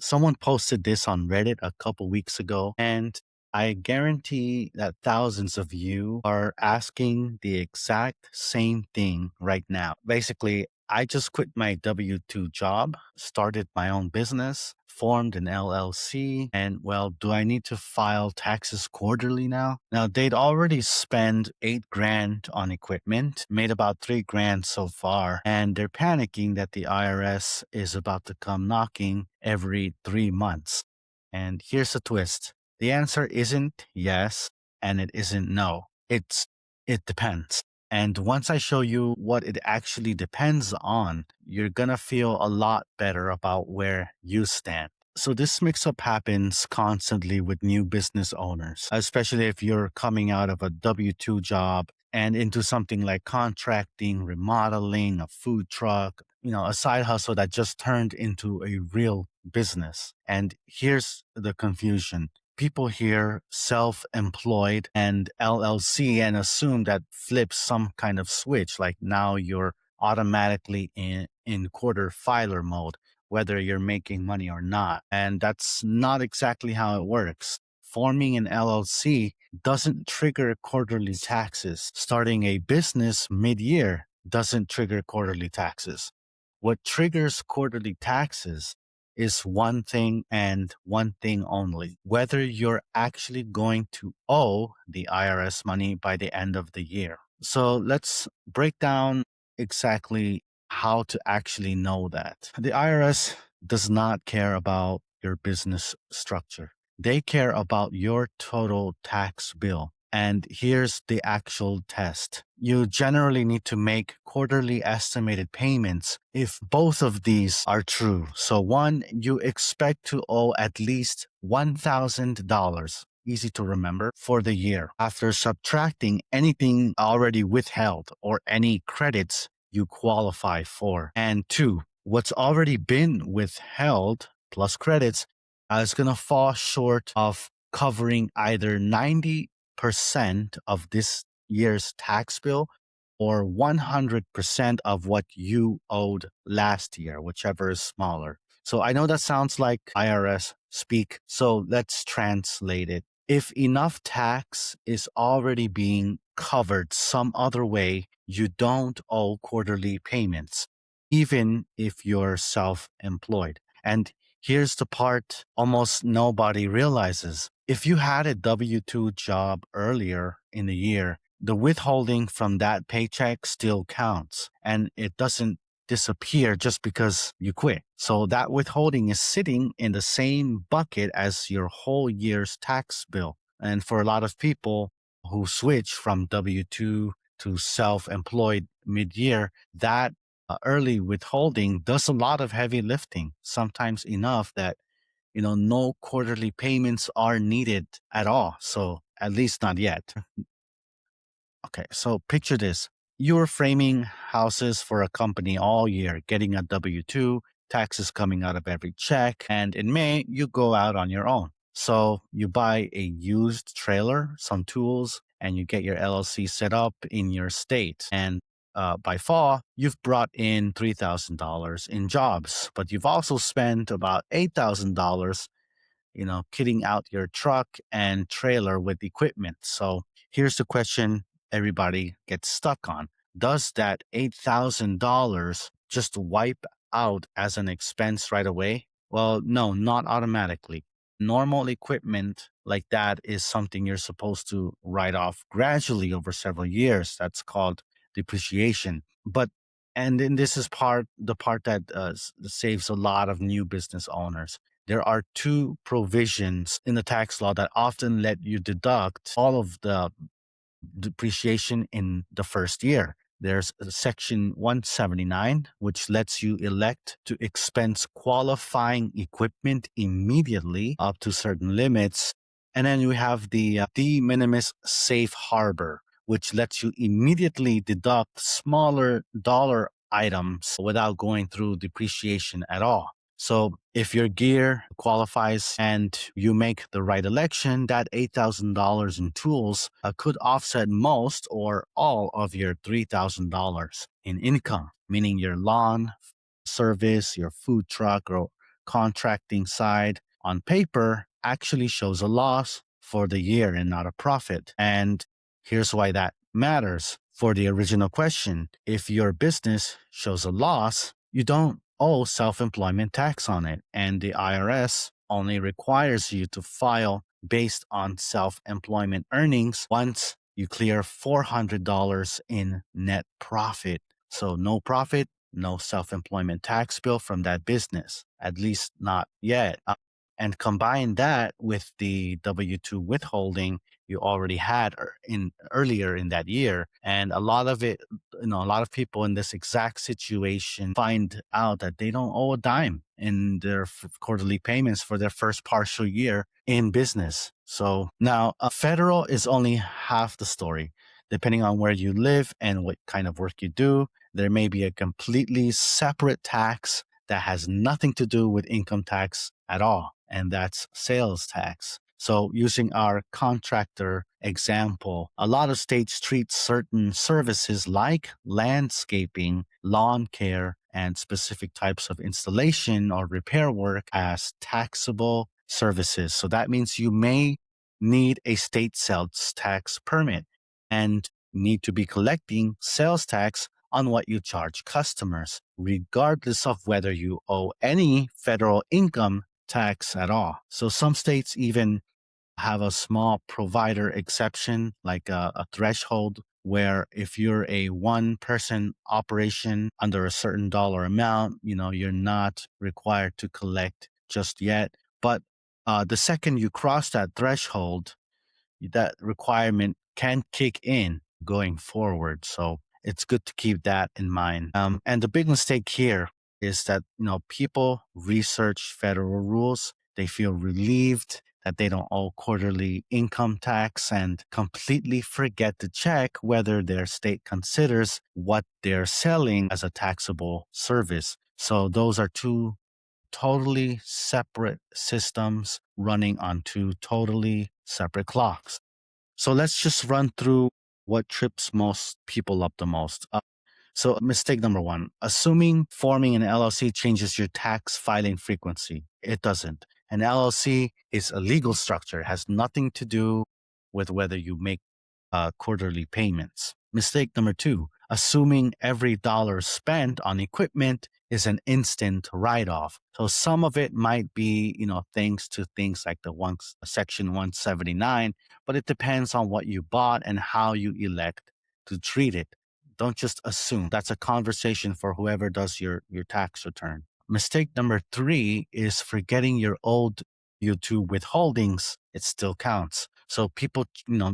Someone posted this on Reddit a couple weeks ago, and I guarantee that thousands of you are asking the exact same thing right now. Basically, I just quit my W 2 job, started my own business, formed an LLC, and well, do I need to file taxes quarterly now? Now, they'd already spent 8 grand on equipment, made about 3 grand so far, and they're panicking that the IRS is about to come knocking every 3 months. And here's the twist. The answer isn't yes, and it isn't no. It depends. And once I show you what it actually depends on, you're gonna feel a lot better about where you stand. So this mix up happens constantly with new business owners, especially if you're coming out of a W 2 job and into something like contracting, remodeling, a food truck, a side hustle that just turned into a real business. And here's the confusion. People hear self-employed and LLC and assume that flips some kind of switch, like now you're automatically in quarter filer mode, whether you're making money or not. And that's not exactly how it works. Forming an LLC doesn't trigger quarterly taxes. Starting a business mid-year doesn't trigger quarterly taxes. What triggers quarterly taxes is one thing and one thing only, whether you're actually going to owe the IRS money by the end of the year. So let's break down exactly how to actually know that. The IRS does not care about your business structure. They care about your total tax bill. And here's the actual test. You generally need to make quarterly estimated payments if both of these are true. So one, you expect to owe at least $1,000, easy to remember, for the year after subtracting anything already withheld or any credits you qualify for. And two, what's already been withheld plus credits is going to fall short of covering either 90% of this year's tax bill or 100% of what you owed last year, whichever is smaller. So I know that sounds like IRS speak, so let's translate it. If enough tax is already being covered some other way, you don't owe quarterly payments, even if you're self-employed. And here's the part almost nobody realizes. If you had a W 2 job earlier in the year, the withholding from that paycheck still counts and it doesn't disappear just because you quit. So that withholding is sitting in the same bucket as your whole year's tax bill. And for a lot of people who switch from W 2 to self-employed mid-year, that early withholding does a lot of heavy lifting, sometimes enough that no quarterly payments are needed at all. So at least not yet. Okay, so picture this. You're framing houses for a company all year, getting a W 2, taxes coming out of every check, and in May, you go out on your own. So you buy a used trailer, some tools, and you get your LLC set up in your state. And by fall, you've brought in $3,000 in jobs, but you've also spent about $8,000 kitting out your truck and trailer with equipment. So here's the question everybody gets stuck on. Does that $8,000 just wipe out as an expense right away? Well, no, not automatically. Normal equipment like that is something you're supposed to write off gradually over several years. That's called depreciation. And then this is the part that saves a lot of new business owners. There are two provisions in the tax law that often let you deduct all of the depreciation in the first year. There's section 179, which lets you elect to expense qualifying equipment immediately up to certain limits. And then you have the de minimis safe harbor, which lets you immediately deduct smaller dollar items without going through depreciation at all. So if your gear qualifies and you make the right election, that $8,000 in tools could offset most or all of your $3,000 in income, meaning your lawn service, your food truck, or contracting side on paper actually shows a loss for the year and not a profit. And here's why that matters. For the original question, if your business shows a loss, you don't owe self employment tax on it. And the IRS only requires you to file based on self employment earnings once you clear $400 in net profit. So, no profit, no self employment tax bill from that business, at least not yet. And combine that with the W 2 withholding you already had in earlier in that year. And a lot of it, a lot of people in this exact situation find out that they don't owe a dime in their quarterly payments for their first partial year in business. So now federal is only half the story. Depending on where you live and what kind of work you do, there may be a completely separate tax that has nothing to do with income tax at all, and that's sales tax. So, using our contractor example, a lot of states treat certain services like landscaping, lawn care, and specific types of installation or repair work as taxable services. So, that means you may need a state sales tax permit and need to be collecting sales tax on what you charge customers, regardless of whether you owe any federal income tax at all. So some states even have a small provider exception, like a threshold where if you're a one person operation under a certain dollar amount, you're not required to collect just yet. But the second you cross that threshold, that requirement can kick in going forward. So it's good to keep that in mind. And the big mistake here is that, people research federal rules. They feel relieved that they don't owe quarterly income tax and completely forget to check whether their state considers what they're selling as a taxable service. So those are two totally separate systems running on two totally separate clocks. So let's just run through what trips most people up the most. So mistake number one, assuming forming an LLC changes your tax filing frequency. It doesn't. An LLC is a legal structure. It has nothing to do with whether you make quarterly payments. Mistake number two, assuming every dollar spent on equipment is an instant write-off. So some of it might be, thanks to things like Section 179, but it depends on what you bought and how you elect to treat it. Don't just assume. That's a conversation for whoever does your tax return. Mistake number three is forgetting your old W-2 withholdings. It still counts. So people,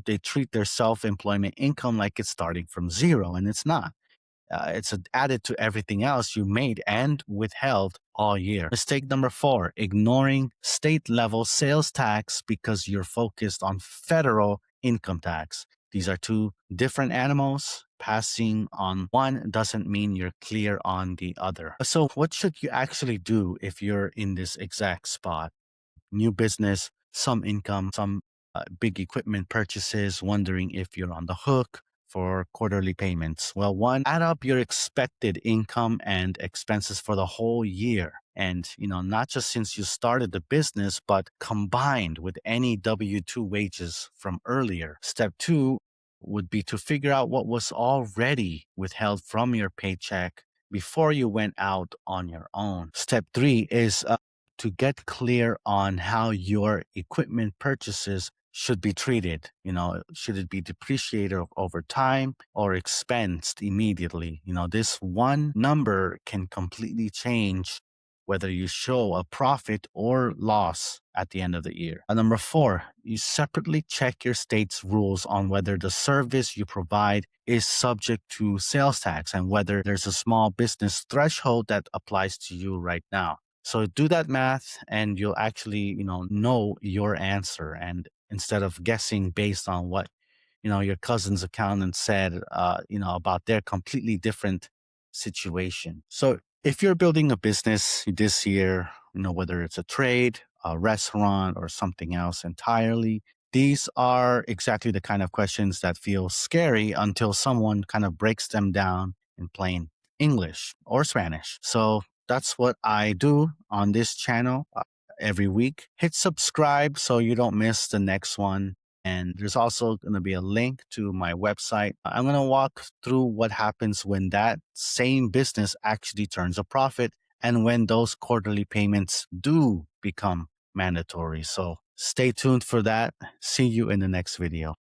they treat their self-employment income like it's starting from zero, and it's not. It's added to everything else you made and withheld all year. Mistake number four, ignoring state level sales tax because you're focused on federal income tax. These are two different animals. Passing on one doesn't mean you're clear on the other. So what should you actually do if you're in this exact spot? New business, some income, some big equipment purchases, wondering if you're on the hook for quarterly payments. Well, one, add up your expected income and expenses for the whole year. And, not just since you started the business, but combined with any W 2 wages from earlier. Step two would be to figure out what was already withheld from your paycheck before you went out on your own. Step three is to get clear on how your equipment purchases should be treated. Should it be depreciated over time or expensed immediately? This one number can completely change whether you show a profit or loss at the end of the year. Number four, you separately check your state's rules on whether the service you provide is subject to sales tax and whether there's a small business threshold that applies to you right now. So do that math and you'll actually, know your answer. And instead of guessing based on what, your cousin's accountant said, about their completely different situation. So if you're building a business this year, whether it's a trade, a restaurant, or something else entirely, these are exactly the kind of questions that feel scary until someone kind of breaks them down in plain English or Spanish. So that's what I do on this channel every week. Hit subscribe so you don't miss the next one. And there's also going to be a link to my website. I'm going to walk through what happens when that same business actually turns a profit and when those quarterly payments do become mandatory. So stay tuned for that. See you in the next video.